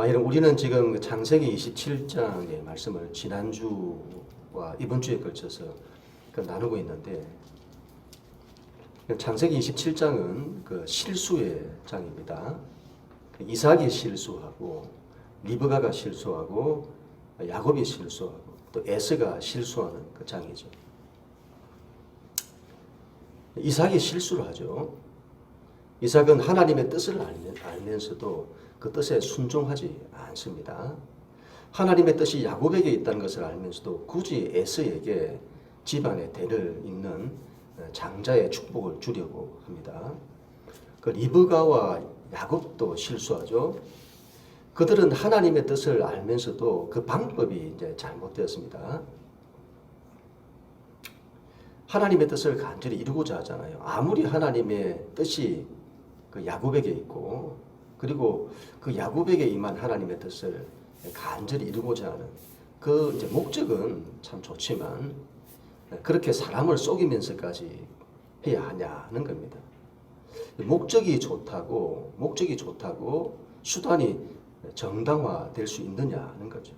여러분, 우리는 지금 창세기 27장의 말씀을 지난주와 이번 주에 걸쳐서 나누고 있는데, 창세기 27장은 그 실수의 장입니다. 이삭이 실수하고, 리브가가 실수하고, 야곱이 실수하고, 또 에서가 실수하는 그 장이죠. 이삭이 실수를 하죠. 이삭은 하나님의 뜻을 알면서도 그 뜻에 순종하지 않습니다. 하나님의 뜻이 야곱에게 있다는 것을 알면서도 굳이 에서에게 집안의 대를 잇는 장자의 축복을 주려고 합니다. 그 리브가와 야곱도 실수하죠. 그들은 하나님의 뜻을 알면서도 그 방법이 이제 잘못되었습니다. 하나님의 뜻을 간절히 이루고자 하잖아요. 아무리 하나님의 뜻이 그 야곱에게 있고, 그리고 그 야곱에게 임한 하나님의 뜻을 간절히 이루고자 하는 그 이제 목적은 참 좋지만, 그렇게 사람을 속이면서까지 해야 하냐는 겁니다. 목적이 좋다고 수단이 정당화될 수 있느냐는 거죠.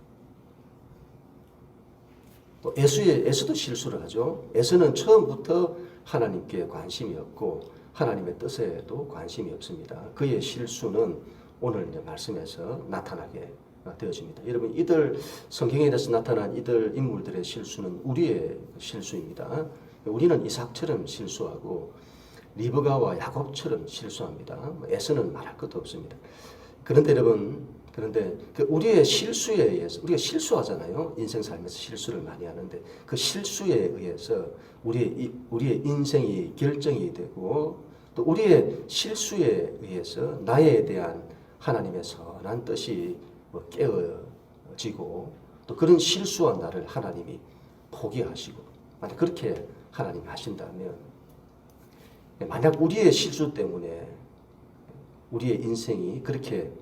또 에서도 실수를 하죠. 에서는 처음부터 하나님께 관심이 없고 하나님의 뜻에도 관심이 없습니다. 그의 실수는 오늘 이제 말씀에서 나타나게 되어집니다. 여러분, 이들 성경에서 나타난 이들 인물들의 실수는 우리의 실수입니다. 우리는 이삭처럼 실수하고 리브가와 야곱처럼 실수합니다. 에서는 말할 것도 없습니다. 그런데 여러분, 우리의 실수에 의해서, 우리가 실수하잖아요. 인생 살면서 실수를 많이 하는데 그 실수에 의해서 우리의 인생이 결정이 되고, 또 우리의 실수에 의해서 나에 대한 하나님의 선한 뜻이 깨어지고, 또 그런 실수한 나를 하나님이 포기하시고, 만약 그렇게 하나님이 하신다면, 만약 우리의 실수 때문에 우리의 인생이 그렇게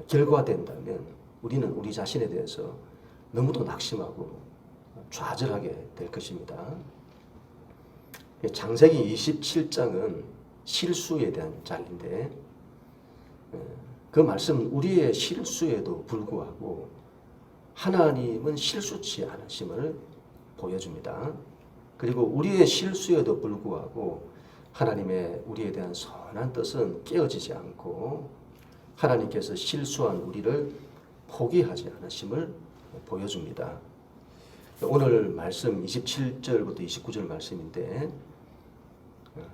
결과된다면 우리는 우리 자신에 대해서 너무도 낙심하고 좌절하게 될 것입니다. 창세기 27장은 실수에 대한 장인데, 그 말씀은 우리의 실수에도 불구하고 하나님은 실수치 않으심을 보여줍니다. 그리고 우리의 실수에도 불구하고 하나님의 우리에 대한 선한 뜻은 깨어지지 않고 하나님께서 실수한 우리를 포기하지 않으심을 보여줍니다. 오늘 말씀 27절부터 29절 말씀인데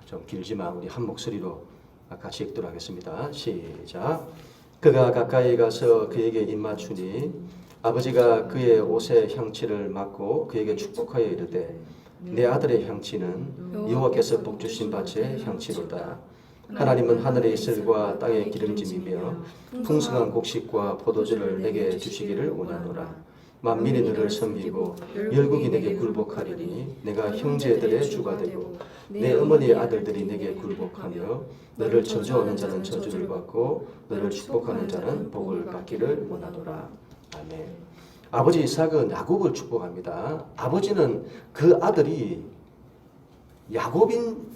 좀 길지만 우리 한 목소리로 같이 읽도록 하겠습니다. 시작. 그가 가까이 가서 그에게 입맞추니 아버지가 그의 옷의 향취를 맡고 그에게 축복하여 이르되 내 아들의 향취는 여호와께서 복 주신 밭의 향취로다. 하나님은 하늘의 이슬과 땅의 기름짐이며 풍성한 곡식과 포도주를 내게 주시기를 원하노라. 만민이 너를 섬기고 열국이 내게 굴복하리니 내가 형제들의 주가 되고 내 어머니의 아들들이 내게 굴복하며 너를 저주하는 자는 저주를 받고 너를 축복하는 자는 복을 받기를 원하노라. 아멘. 아버지 이삭은 야곱을 축복합니다. 아버지는 그 아들이 야곱인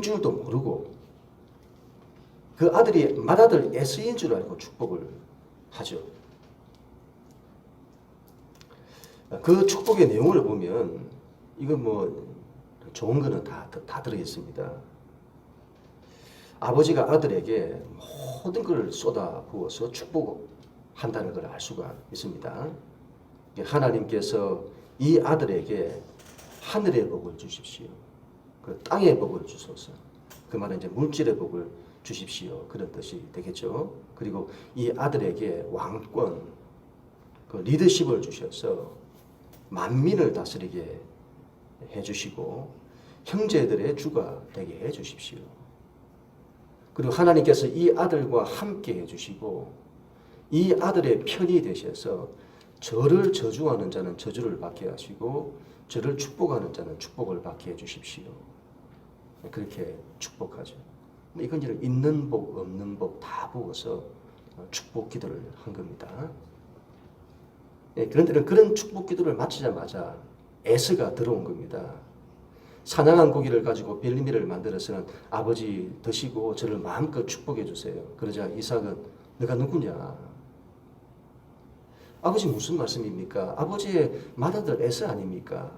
줄도 모르고 그 아들이 맏아들 에서인 줄 알고 축복을 하죠. 그 축복의 내용을 보면 이건 뭐 좋은 거는 다 들어있습니다. 아버지가 아들에게 모든 걸 쏟아 부어서 축복한다는 걸 알 수가 있습니다. 하나님께서 이 아들에게 하늘의 복을 주십시오. 그 땅의 복을 주소서. 그 말은 이제 물질의 복을 주십시오. 그런 뜻이 되겠죠. 그리고 이 아들에게 왕권, 그 리더십을 주셔서 만민을 다스리게 해주시고 형제들의 주가 되게 해주십시오. 그리고 하나님께서 이 아들과 함께 해주시고 이 아들의 편이 되셔서 저를 저주하는 자는 저주를 받게 하시고 저를 축복하는 자는 축복을 받게 해주십시오. 그렇게 축복하죠. 이건 이제 있는 복 없는 복 다 부어서 축복 기도를 한 겁니다. 그런데 그런 축복 기도를 마치자마자 에서가 들어온 겁니다. 사냥한 고기를 가지고 별미를 만들어서는 아버지 드시고 저를 마음껏 축복해 주세요. 그러자 이삭은 너가 누구냐? 아버지 무슨 말씀입니까? 아버지의 맏아들 에서 아닙니까?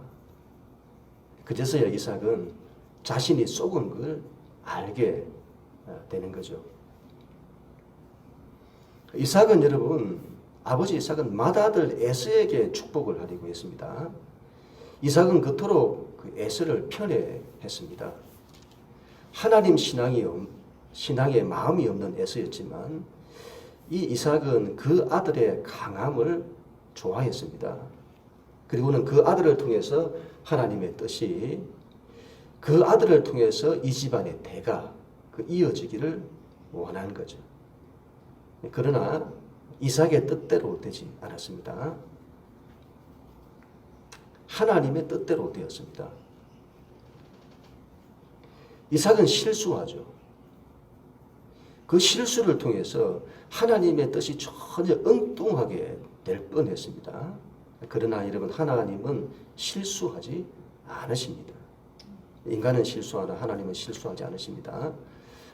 그제서야 이삭은 자신이 속은 걸 알게 되는 거죠. 이삭은 여러분, 아버지 이삭은 맏아들 에서에게 축복을 하려고 했습니다. 이삭은 그토록 그 에서를 편애했습니다. 하나님 신앙에 마음이 없는 에서였지만 이 이삭은 그 아들의 강함을 좋아했습니다. 그리고는 그 아들을 통해서 하나님의 뜻이 그 아들을 통해서 이 집안의 대가 이어지기를 원하는 거죠. 그러나 이삭의 뜻대로 되지 않았습니다. 하나님의 뜻대로 되었습니다. 이삭은 실수하죠. 그 실수를 통해서 하나님의 뜻이 전혀 엉뚱하게 될 뻔했습니다. 그러나 여러분, 하나님은 실수하지 않으십니다. 인간은 실수하나 하나님은 실수하지 않으십니다.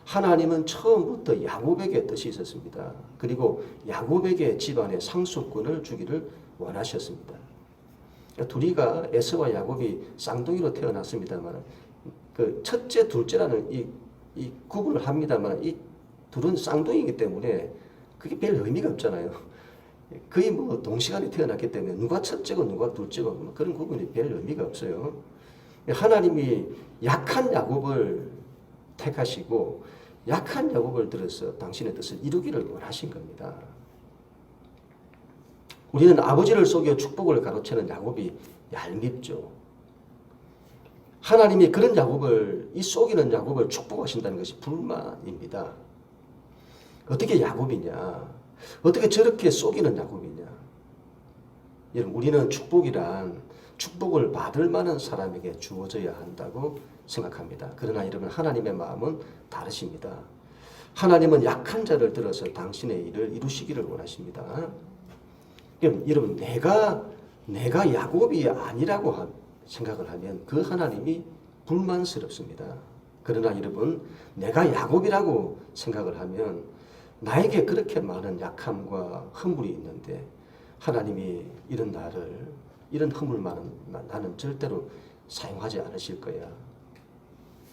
하나님은 처음부터 야곱에게 뜻이 있었습니다. 그리고 야곱에게 집안의 상속권을 주기를 원하셨습니다. 둘이가 에서와 야곱이 쌍둥이로 태어났습니다만 그 첫째, 둘째라는 이 구분을 합니다만 이 둘은 쌍둥이이기 때문에 그게 별 의미가 없잖아요. 거의 뭐 동시간에 태어났기 때문에 누가 첫째고 누가 둘째고 그런 구분이 별 의미가 없어요. 하나님이 약한 야곱을 택하시고 약한 야곱을 들어서 당신의 뜻을 이루기를 원하신 겁니다. 우리는 아버지를 속여 축복을 가로채는 야곱이 얄밉죠. 하나님이 그런 야곱을, 이 속이는 야곱을 축복하신다는 것이 불만입니다. 어떻게 야곱이냐? 어떻게 저렇게 속이는 야곱이냐? 여러분, 우리는 축복을 받을 만한 사람에게 주어져야 한다고 생각합니다. 그러나 여러분, 하나님의 마음은 다르십니다. 하나님은 약한 자를 들어서 당신의 일을 이루시기를 원하십니다. 여러분, 내가 야곱이 아니라고 생각을 하면 그 하나님이 불만스럽습니다. 그러나 여러분, 내가 야곱이라고 생각을 하면 나에게 그렇게 많은 약함과 허물이 있는데 하나님이 이런 허물 많은 나는 절대로 사용하지 않으실 거야.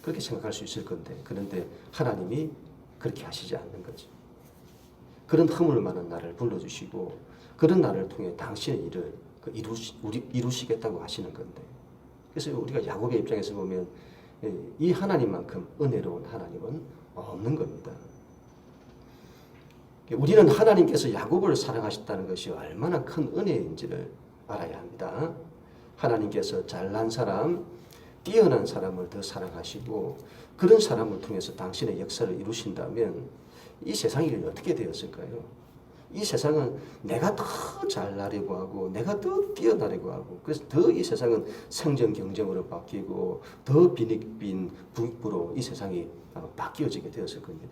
그렇게 생각할 수 있을 건데, 그런데 하나님이 그렇게 하시지 않는 거지. 그런 허물 많은 나를 불러주시고 그런 나를 통해 당신의 일을 이루시겠다고 하시는 건데, 그래서 우리가 야곱의 입장에서 보면 이 하나님만큼 은혜로운 하나님은 없는 겁니다. 우리는 하나님께서 야곱을 사랑하셨다는 것이 얼마나 큰 은혜인지를 알아야 합니다. 하나님께서 잘난 사람, 뛰어난 사람을 더 사랑하시고 그런 사람을 통해서 당신의 역사를 이루신다면 이 세상이 어떻게 되었을까요? 이 세상은 내가 더 잘나려고 하고 내가 더 뛰어나려고 하고 그래서 더 이 세상은 생존 경쟁으로 바뀌고 더 빈익빈 부익부로 이 세상이 바뀌어지게 되었을 겁니다.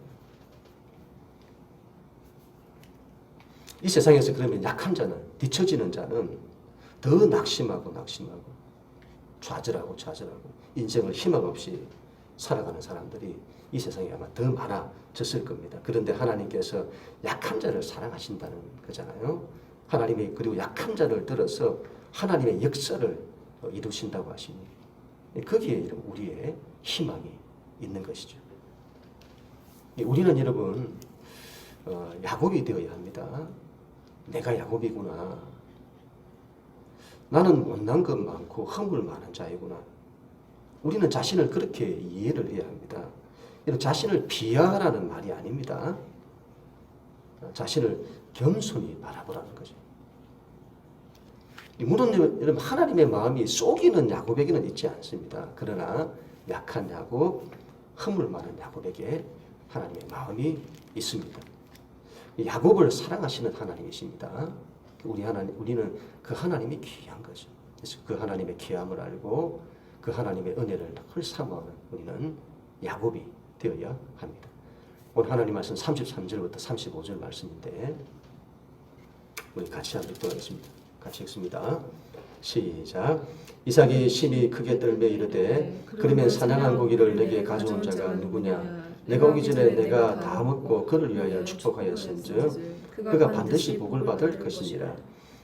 이 세상에서 그러면 약한 자는, 뒤처지는 자는 더 낙심하고 좌절하고 인생을 희망 없이 살아가는 사람들이 이 세상에 아마 더 많아졌을 겁니다. 그런데 하나님께서 약한 자를 사랑하신다는 거잖아요. 하나님이 그리고 약한 자를 들어서 하나님의 역사를 이루신다고 하시니 거기에 우리의 희망이 있는 것이죠. 우리는 여러분 야곱이 되어야 합니다. 내가 야곱이구나. 나는 못난 것 많고 허물 많은 자이구나. 우리는 자신을 그렇게 이해를 해야 합니다. 자신을 비하하라는 말이 아닙니다. 자신을 겸손히 바라보라는 거죠. 물론 여러분, 하나님의 마음이 속이는 야곱에게는 있지 않습니다. 그러나 약한 야곱, 허물 많은 야곱에게 하나님의 마음이 있습니다. 야곱을 사랑하시는 하나님이십니다. 우리는 그 하나님이 귀한 거죠. 그래서 그 하나님의 귀함을 알고 그 하나님의 은혜를 늘 사모하는 우리는 야곱이 되어야 합니다. 오늘 하나님 말씀 33절부터 35절 말씀인데 우리 같이 한번 읽도록하겠습니다. 같이 읽습니다. 시작. 이삭이 심히 크게 떨며 이르되 그러면 사냥한 고기를 내게 가져온 자가 누구냐? 내가 오기 전에 내가 다 먹고 그를 위하여 축복하였은즉 그가 반드시 복을 받을 것이니라.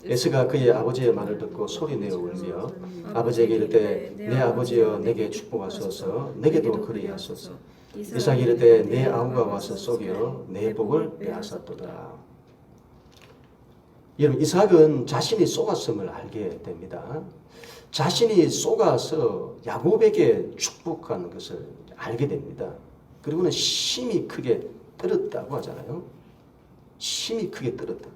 에서가 그의 아버지의 말을 듣고 소리내어 울며 아버지에게 이르되 내 아버지여 내게 축복하소서 내게도 그리하소서. 이삭이 이르되 내 아우가 와서 속여 내 복을 빼앗았도다. 여러분, 이삭은 자신이 속았음을 알게 됩니다. 자신이 속아서 야곱에게 축복한 것을 알게 됩니다. 그리고는 심히 크게 떨었다고 하잖아요. 심히 크게 떨었다.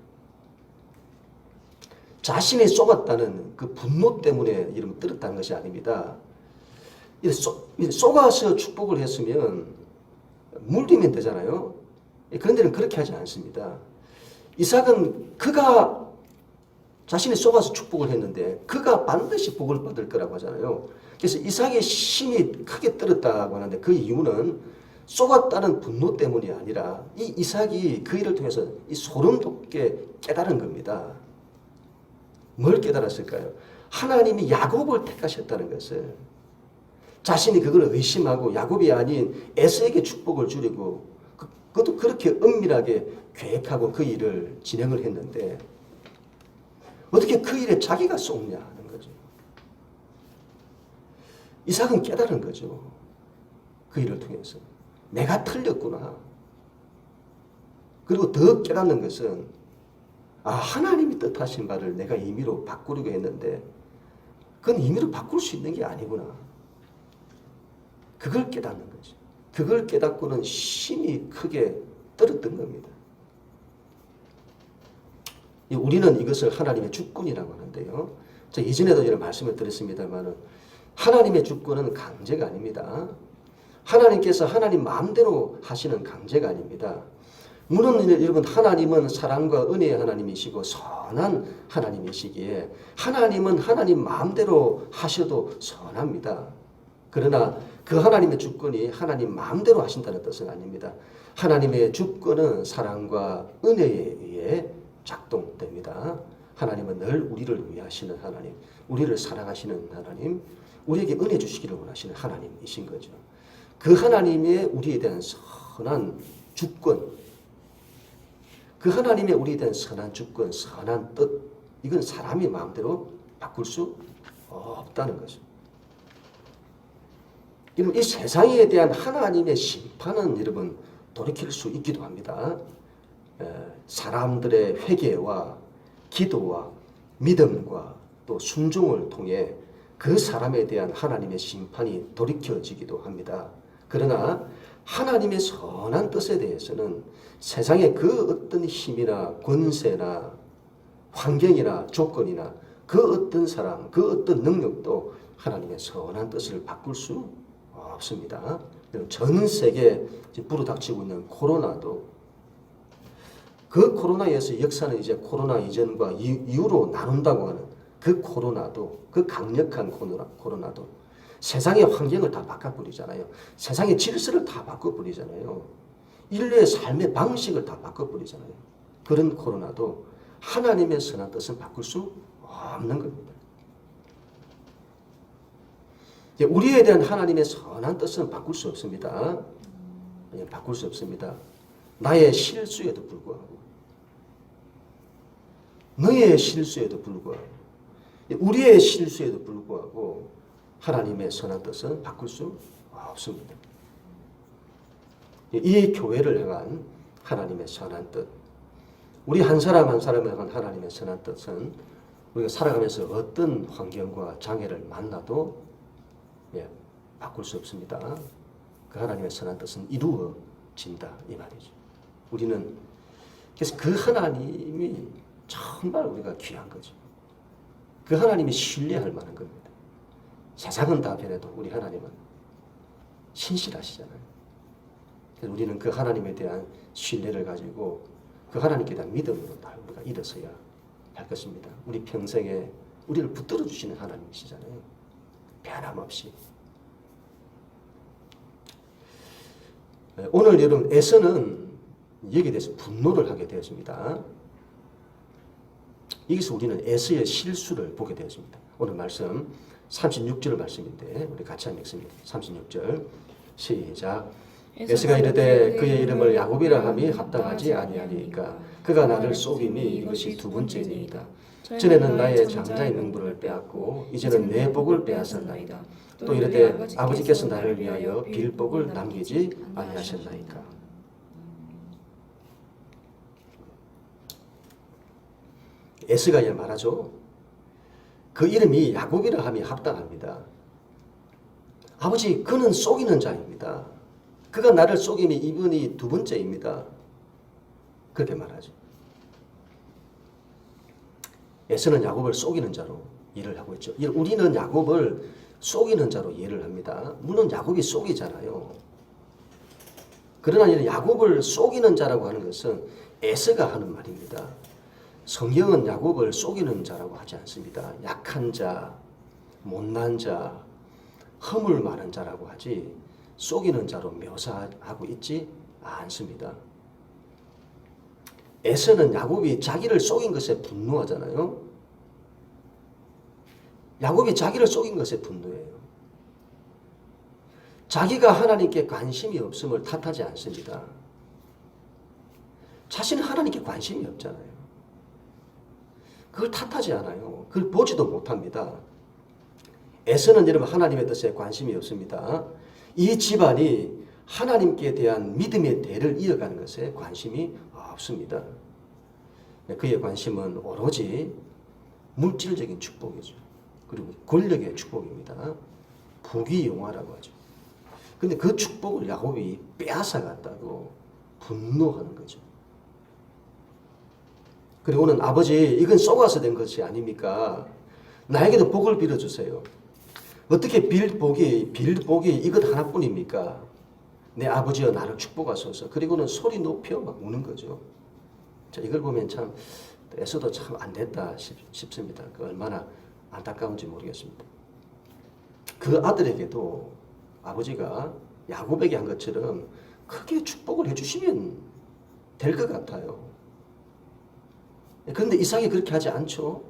자신이 속았다는 그 분노 때문에 이름 떨었다는 것이 아닙니다. 속아서 축복을 했으면 물리면 되잖아요. 그런데는 그렇게 하지 않습니다. 이삭은 그가 자신이 속아서 축복을 했는데 그가 반드시 복을 받을 거라고 하잖아요. 그래서 이삭이 심히 크게 떨었다고 하는데 그 이유는 속았다는 분노 때문이 아니라 이 이삭이 그 일을 통해서 이 소름 돋게 깨달은 겁니다. 뭘 깨달았을까요? 하나님이 야곱을 택하셨다는 것을. 자신이 그걸 의심하고 야곱이 아닌 에서에게 축복을 주려고 그것도 그렇게 은밀하게 계획하고 그 일을 진행을 했는데 어떻게 그 일에 자기가 속냐 하는 거죠. 이삭은 깨달은 거죠. 그 일을 통해서. 내가 틀렸구나. 그리고 더 깨닫는 것은 하나님이 뜻하신 바를 내가 임의로 바꾸려고 했는데 그건 임의로 바꿀 수 있는 게 아니구나. 그걸 깨닫는 거죠. 그걸 깨닫고는 심히 크게 떨었던 겁니다. 우리는 이것을 하나님의 주권이라고 하는데요. 제가 이전에도 이런 말씀을 드렸습니다만 하나님의 주권은 강제가 아닙니다. 하나님께서 하나님 마음대로 하시는 강제가 아닙니다. 물론 여러분 하나님은 사랑과 은혜의 하나님이시고 선한 하나님이시기에 하나님은 하나님 마음대로 하셔도 선합니다. 그러나 그 하나님의 주권이 하나님 마음대로 하신다는 뜻은 아닙니다. 하나님의 주권은 사랑과 은혜에 의해 작동됩니다. 하나님은 늘 우리를 위하시는 하나님, 우리를 사랑하시는 하나님, 우리에게 은혜 주시기를 원하시는 하나님이신 거죠. 그 하나님의 우리에 대한 선한 주권, 그 하나님의 우리에 대한 선한 주권, 선한 뜻, 이건 사람이 마음대로 바꿀 수 없다는 거죠. 이 세상에 대한 하나님의 심판은 여러분 돌이킬 수 있기도 합니다. 사람들의 회개와 기도와 믿음과 또 순종을 통해 그 사람에 대한 하나님의 심판이 돌이켜지기도 합니다. 그러나 하나님의 선한 뜻에 대해서는 세상의 그 어떤 힘이나 권세나 환경이나 조건이나 그 어떤 사람, 그 어떤 능력도 하나님의 선한 뜻을 바꿀 수 없습니다. 전 세계에 불어닥치고 있는 코로나도 그 코로나에서 역사는 이제 코로나 이전과 이후로 나눈다고 하는 그 코로나도 그 강력한 코로나도 세상의 환경을 다 바꿔버리잖아요. 세상의 질서를 다 바꿔버리잖아요. 인류의 삶의 방식을 다 바꿔버리잖아요. 그런 코로나도 하나님의 선한 뜻은 바꿀 수 없는 겁니다. 우리에 대한 하나님의 선한 뜻은 바꿀 수 없습니다. 바꿀 수 없습니다. 나의 실수에도 불구하고, 너의 실수에도 불구하고, 우리의 실수에도 불구하고 하나님의 선한 뜻은 바꿀 수 없습니다. 이 교회를 향한 하나님의 선한 뜻, 우리 한 사람 한 사람을 향한 하나님의 선한 뜻은 우리가 살아가면서 어떤 환경과 장애를 만나도 바꿀 수 없습니다. 그 하나님의 선한 뜻은 이루어진다 이 말이죠. 우리는 그래서 그 하나님이 정말 우리가 귀한 거죠. 그 하나님이 신뢰할 만한 겁니다. 세상은 다 변해도 우리 하나님은 신실하시잖아요. 그래서 우리는 그 하나님에 대한 신뢰를 가지고 그 하나님께 대한 믿음으로 우리가 일어서야 할 것입니다. 우리 평생에 우리를 붙들어 주시는 하나님이시잖아요. 변함없이. 오늘 여러분 에서는 여기에 대해서 분노를 하게 되었습니다. 여기서 우리는 에서의 실수를 보게 되었습니다. 오늘 말씀 36절 말씀인데 우리 같이 한번 읽습니다. 36절 시작. 에서가 이르되 그의 이름을 야곱이라 함이 합당하지 아니하리이까 그가 나를 속임이 이것이 두 번째니이다. 전에는 나의 장자의 능부를 빼앗고 이제는 내 복을 빼앗았나이다. 또 이르되 아버지께서 나를 위하여 빌 복을 남기지 아니하셨나이까. 에스가 이 말하죠. 그 이름이 야곱이라 함이 합당합니다. 아버지, 그는 속이는 자입니다. 그가 나를 속임이 이분이 두 번째입니다. 그렇게 말하죠. 에서는 야곱을 속이는 자로 일을 하고 있죠. 우리는 야곱을 속이는 자로 이해를 합니다. 물론 야곱이 속이잖아요. 그러나 이는 야곱을 속이는 자라고 하는 것은 에서가 하는 말입니다. 성경은 야곱을 속이는 자라고 하지 않습니다. 약한 자, 못난 자, 허물 많은 자라고 하지 속이는 자로 묘사하고 있지 않습니다. 에서는 야곱이 자기를 속인 것에 분노하잖아요. 야곱이 자기를 속인 것에 분노해요. 자기가 하나님께 관심이 없음을 탓하지 않습니다. 자신은 하나님께 관심이 없잖아요. 그걸 탓하지 않아요. 그걸 보지도 못합니다. 에서는 여러분 하나님의 뜻에 관심이 없습니다. 이 집안이 하나님께 대한 믿음의 대를 이어가는 것에 관심이 없습니다. 그의 관심은 오로지 물질적인 축복이죠. 그리고 권력의 축복입니다. 부귀영화라고 하죠. 근데 그 축복을 야곱이 빼앗아갔다고 분노하는 거죠. 그리고는 아버지, 이건 속아서 된 것이 아닙니까? 나에게도 복을 빌어주세요. 어떻게 빌 복이 이것 하나뿐입니까? 내 아버지여 나를 축복하소서. 그리고는 소리 높여 막 우는 거죠. 자, 이걸 보면 참 에서도 참 안 됐다 싶습니다. 그 얼마나 안타까운지 모르겠습니다. 그 아들에게도 아버지가 야곱에게 한 것처럼 크게 축복을 해주시면 될 것 같아요. 그런데 이삭이 그렇게 하지 않죠.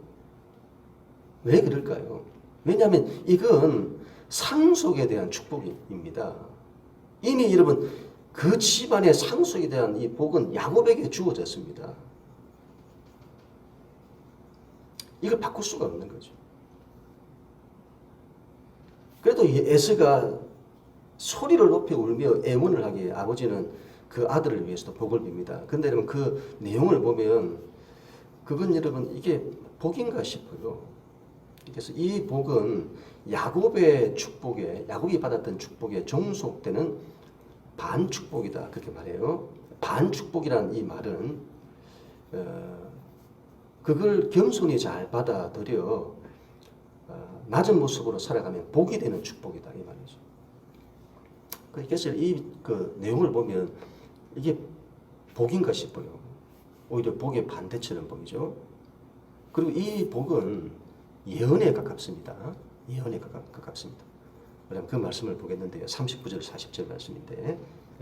왜 그럴까요? 왜냐하면 이건 상속에 대한 축복입니다. 이미 여러분 그 집안의 상속에 대한 이 복은 야곱에게 주어졌습니다. 이걸 바꿀 수가 없는 거죠. 그래도 이 에서가 소리를 높여 울며 애원을 하기에 아버지는 그 아들을 위해서도 복을 빕니다. 그런데 여러분 그 내용을 보면 그건 여러분 이게 복인가 싶어요. 그래서 이 복은 야곱의 축복에, 야곱이 받았던 축복에 종속되는 반축복이다. 그렇게 말해요. 반축복이라는 이 말은 그걸 겸손히 잘 받아들여 낮은 모습으로 살아가면 복이 되는 축복이다. 이 말이죠. 그래서 이 그 내용을 보면 이게 복인가 싶어요. 오히려 복의 반대처럼 보이죠. 그리고 이 복은 예언에 가깝습니다. 예언에 가깝습니다. 그럼 그 말씀을 보겠는데요. 39절 40절 말씀인데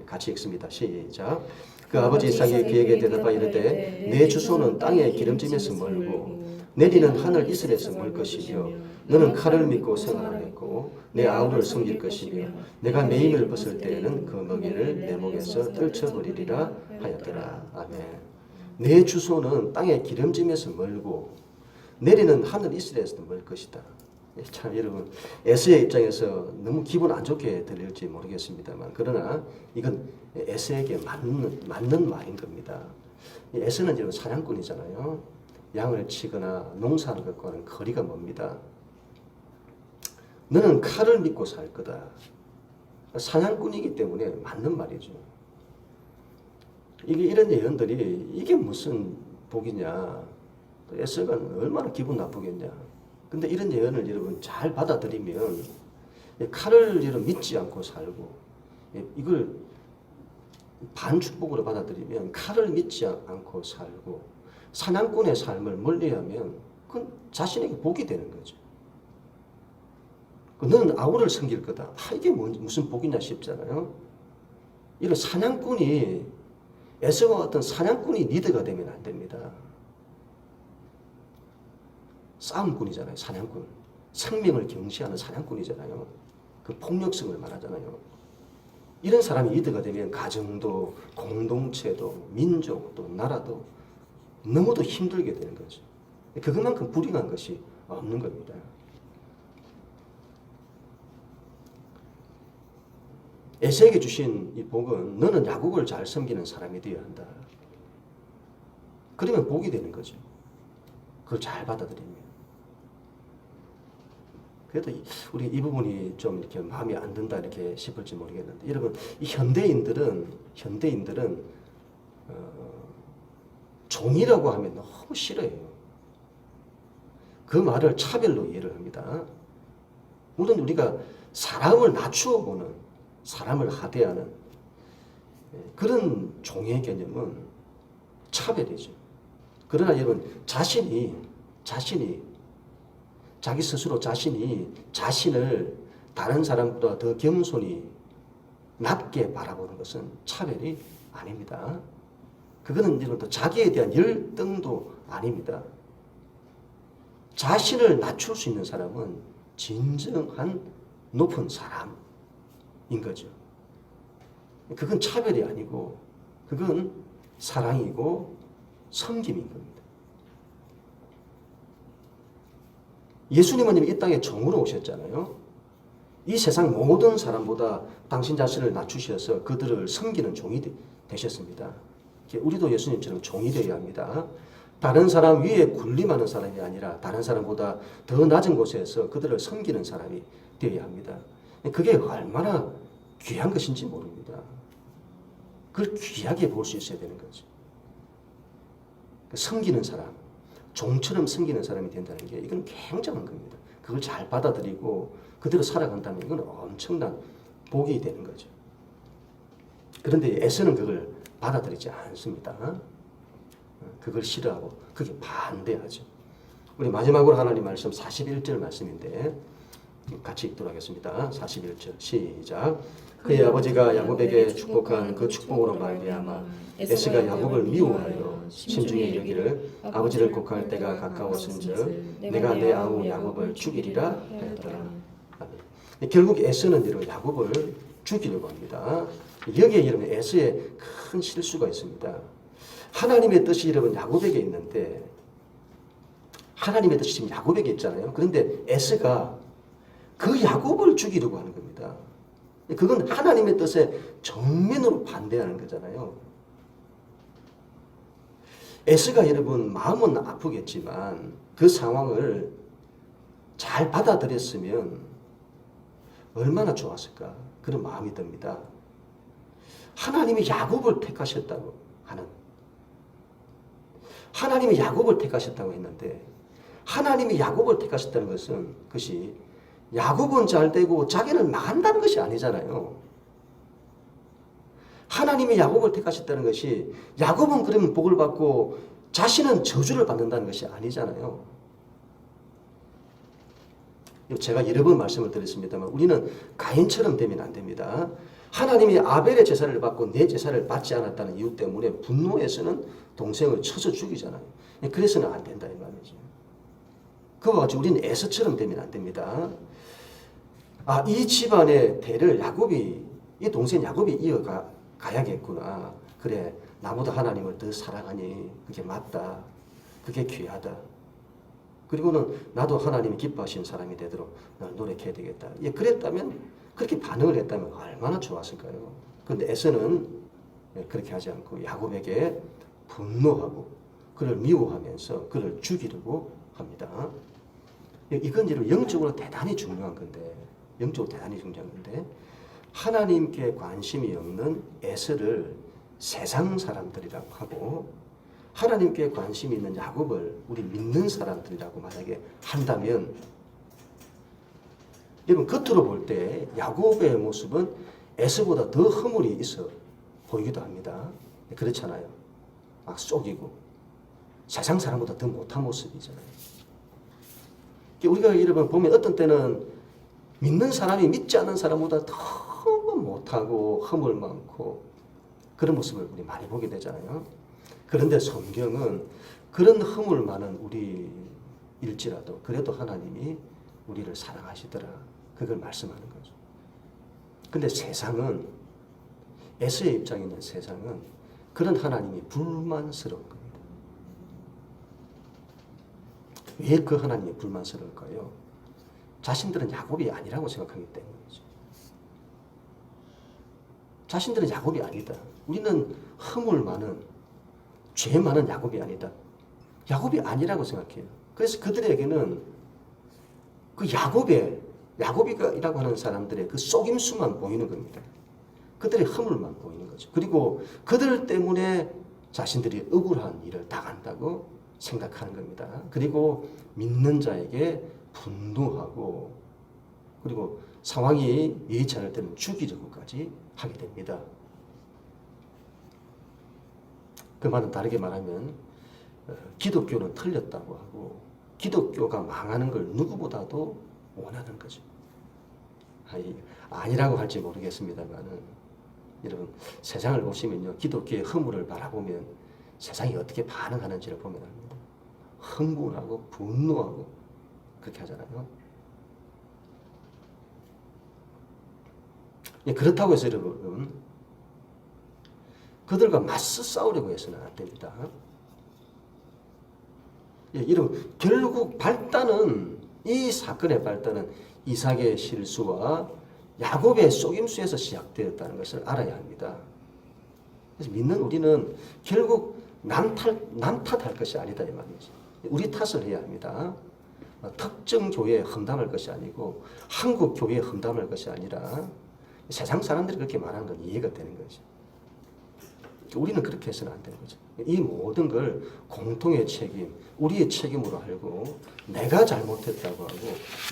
같이 읽습니다. 시작. 그 아버지 이삭이 그에게 대답하여 이르되 내 주소는 땅의 기름짐에서 멀고 내리는 하늘 이슬에서 멀 것이며 너는 칼을 믿고 생활하겠고 내 아우를 섬길 것이며 내가 매임을 벗을 때에는 그 먹이를 내 목에서 떨쳐버리리라 하였더라. 아멘. 내 주소는 땅의 기름짐에서 멀고 내리는 하늘 이슬에서도 멀 것이다. 참 여러분 에서의 입장에서 너무 기분 안 좋게 들릴지 모르겠습니다만 그러나 이건 에서에게 맞는 말인 겁니다. 에서는 여러분 사냥꾼이잖아요. 양을 치거나 농사하는 것과는 거리가 멉니다. 너는 칼을 믿고 살 거다. 사냥꾼이기 때문에 맞는 말이죠. 이런 예언들이 이게 무슨 복이냐. 에서가 얼마나 기분 나쁘겠냐. 근데 이런 예언을 여러분 잘 받아들이면 칼을 여러분 믿지 않고 살고 이걸 반축복으로 받아들이면 칼을 믿지 않고 살고 사냥꾼의 삶을 멀리하면 그건 자신에게 복이 되는 거죠. 너는 아우를 섬길 거다. 이게 무슨 복이냐 싶잖아요. 이런 사냥꾼이 에서가 어떤 사냥꾼이 리더가 되면 안 됩니다. 싸움꾼이잖아요. 사냥꾼. 생명을 경시하는 사냥꾼이잖아요. 그 폭력성을 말하잖아요. 이런 사람이 리더가 되면 가정도 공동체도 민족도 나라도 너무도 힘들게 되는 거죠. 그것만큼 불행한 것이 없는 겁니다. 에세에게 주신 이 복은 너는 야곱을 잘 섬기는 사람이 되어야 한다. 그러면 복이 되는 거죠. 그걸 잘 받아들이면. 그래도 우리 이 부분이 좀 이렇게 마음에 안 든다 이렇게 싶을지 모르겠는데, 여러분 이 현대인들은 종이라고 하면 너무 싫어해요. 그 말을 차별로 이해를 합니다. 물론 우리가 사람을 낮추어 보는, 사람을 하대하는 그런 종의 개념은 차별이죠. 그러나 여러분 자기 스스로 자신을 다른 사람보다 더 겸손히 낮게 바라보는 것은 차별이 아닙니다. 그거는 여러분 자기에 대한 열등도 아닙니다. 자신을 낮출 수 있는 사람은 진정한 높은 사람인 거죠. 그건 차별이 아니고 그건 사랑이고 섬김인 겁니다. 예수님은 이 땅에 종으로 오셨잖아요. 이 세상 모든 사람보다 당신 자신을 낮추셔서 그들을 섬기는 종이 되셨습니다. 우리도 예수님처럼 종이 되어야 합니다. 다른 사람 위에 군림하는 사람이 아니라 다른 사람보다 더 낮은 곳에서 그들을 섬기는 사람이 되어야 합니다. 그게 얼마나 귀한 것인지 모릅니다. 그걸 귀하게 볼 수 있어야 되는 거죠. 섬기는 사람, 종처럼 섬기는 사람이 된다는 게 이건 굉장한 겁니다. 그걸 잘 받아들이고 그대로 살아간다면 이건 엄청난 복이 되는 거죠. 그런데 에서는 그걸 받아들이지 않습니다. 그걸 싫어하고 그게 반대하죠. 우리 마지막으로 하나님 말씀 41절 말씀인데 같이 읽도록 하겠습니다. 41절 시작. 그의 아버지가 야곱에게 축복한 그 축복으로 말미암아 에서가 야곱을 미워하여 심중에 여기를 아버지를 곡할 때가 가까웠은즉 내가 내 아우 야곱을 죽이리라 하였더라. 결국 에서는 여러분 야곱을 죽이려고 합니다. 여기에 여러분 에서의 큰 실수가 있습니다. 하나님의 뜻이 여러분 야곱에게 있는데, 하나님의 뜻이 지금 야곱에게 있잖아요. 그런데 에서가 그 야곱을 죽이려고 하는 겁니다. 그건 하나님의 뜻에 정면으로 반대하는 거잖아요. 에서가 여러분 마음은 아프겠지만 그 상황을 잘 받아들였으면 얼마나 좋았을까 그런 마음이 듭니다. 하나님이 야곱을 택하셨다고 하는, 하나님이 야곱을 택하셨다고 했는데, 하나님이 야곱을 택하셨다는 것은 그것이 야곱은 잘 되고 자기는 망한다는 것이 아니잖아요. 하나님이 야곱을 택하셨다는 것이 야곱은 그러면 복을 받고 자신은 저주를 받는다는 것이 아니잖아요. 제가 여러 번 말씀을 드렸습니다만 우리는 가인처럼 되면 안 됩니다. 하나님이 아벨의 제사를 받고 내 제사를 받지 않았다는 이유 때문에 분노해서는 동생을 쳐서 죽이잖아요. 그래서는 안 된다 이 말이죠. 그와 같이 우리는 에서처럼 되면 안 됩니다. 이 집안의 대를 이 동생 야곱이 이어가야겠구나. 그래, 나보다 하나님을 더 사랑하니 그게 맞다. 그게 귀하다. 그리고는 나도 하나님이 기뻐하시는 사람이 되도록 노력해야 되겠다. 그랬다면, 그렇게 반응을 했다면 얼마나 좋았을까요? 그런데 에서는 그렇게 하지 않고 야곱에게 분노하고 그를 미워하면서 그를 죽이려고 합니다. 이건 영적으로 대단히 중요한 건데, 하나님께 관심이 없는 에서를 세상 사람들이라고 하고 하나님께 관심이 있는 야곱을 우리 믿는 사람들이라고 만약에 한다면, 여러분 겉으로 볼 때 야곱의 모습은 에서보다 더 허물이 있어 보이기도 합니다. 그렇잖아요. 막 속이고 세상 사람보다 더 못한 모습이잖아요. 우리가 여러분 보면 어떤 때는 믿는 사람이 믿지 않는 사람보다 더 못하고 허물 많고 그런 모습을 우리 많이 보게 되잖아요. 그런데 성경은 그런 허물 많은 우리일지라도 그래도 하나님이 우리를 사랑하시더라. 그걸 말씀하는 거죠. 근데 세상은 에서의 입장에 있는 세상은 그런 하나님이 불만스러운 겁니다. 왜 그 하나님이 불만스러울까요? 자신들은 야곱이 아니라고 생각하기 때문이죠. 자신들은 야곱이 아니다. 우리는 허물 많은, 죄 많은 야곱이 아니다. 야곱이 아니라고 생각해요. 그래서 그들에게는 그 야곱이라고 하는 사람들의 그 속임수만 보이는 겁니다. 그들의 허물만 보이는 거죠. 그리고 그들 때문에 자신들이 억울한 일을 당한다고 생각하는 겁니다. 그리고 믿는 자에게 분노하고, 그리고 상황이 예의치 않을 때는 죽이려고까지 하게 됩니다. 그 말은 다르게 말하면 기독교는 틀렸다고 하고 기독교가 망하는 걸 누구보다도 원하는 거죠. 아니라고 할지 모르겠습니다만은 여러분 세상을 보시면요, 기독교의 허물을 바라보면 세상이 어떻게 반응하는지를 보면 압니다. 흥분하고 분노하고 그렇게 하잖아요. 그렇다고 해서 여러분 그들과 맞서 싸우려고 해서는 안 됩니다. 여러분 결국 발단은, 이 사건의 발단은 이삭의 실수와 야곱의 속임수에서 시작되었다는 것을 알아야 합니다. 그래서 믿는 우리는 결국 남 탓할 것이 아니다 이 말이죠. 우리 탓을 해야 합니다. 특정 교회에 험담할 것이 아니고 한국 교회에 험담할 것이 아니라 세상 사람들이 그렇게 말하는 건 이해가 되는 거죠. 우리는 그렇게 해서는 안 되는 거죠. 이 모든 걸 공통의 책임, 우리의 책임으로 알고 내가 잘못했다고 하고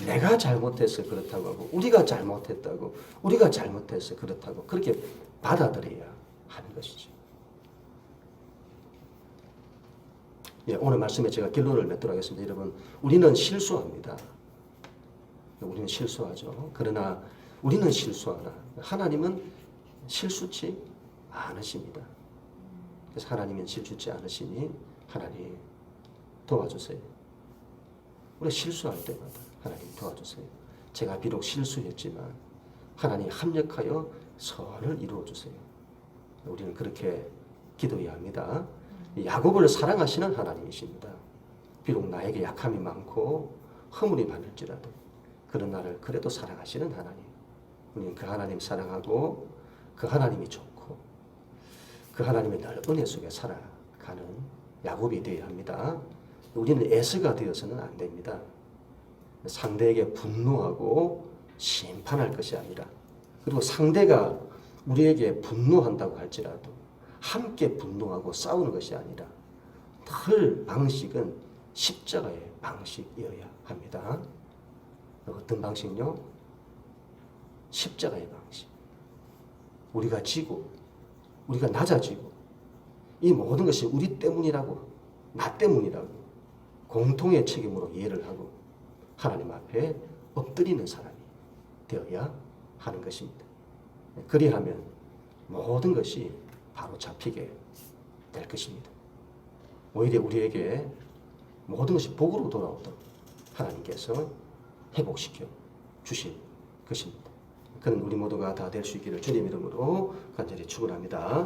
내가 잘못해서 그렇다고 하고 우리가 잘못했다고 우리가 잘못해서 그렇다고 그렇게 받아들여야 하는 것이죠. 오늘 말씀에 제가 결론을 맺도록 하겠습니다. 여러분, 우리는 실수합니다. 우리는 실수하죠. 그러나 우리는 실수하나 하나님은 실수치 않으십니다. 그래서 하나님은 실수치 않으시니 하나님 도와주세요. 우리 실수할 때마다 하나님 도와주세요. 제가 비록 실수했지만 하나님 합력하여 선을 이루어주세요. 우리는 그렇게 기도해야 합니다. 야곱을 사랑하시는 하나님이십니다. 비록 나에게 약함이 많고 허물이 많을지라도 그런 나를 그래도 사랑하시는 하나님. 우리는 그 하나님 사랑하고 그 하나님이 좋고 그 하나님의 늘 은혜 속에 살아가는 야곱이 되어야 합니다. 우리는 에서가 되어서는 안 됩니다. 상대에게 분노하고 심판할 것이 아니라, 그리고 상대가 우리에게 분노한다고 할지라도 함께 분노하고 싸우는 것이 아니라 늘 방식은 십자가의 방식이어야 합니다. 어떤 방식요? 십자가의 방식. 우리가 지고 우리가 낮아지고 이 모든 것이 우리 때문이라고, 나 때문이라고 공통의 책임으로 이해를 하고 하나님 앞에 엎드리는 사람이 되어야 하는 것입니다. 그리하면 모든 것이 바로 잡히게 될 것입니다. 오히려 우리에게 모든 것이 복으로 돌아오도록 하나님께서 회복시켜 주실 것입니다. 그런 우리 모두가 다 될 수 있기를 주님 이름으로 간절히 축원합니다.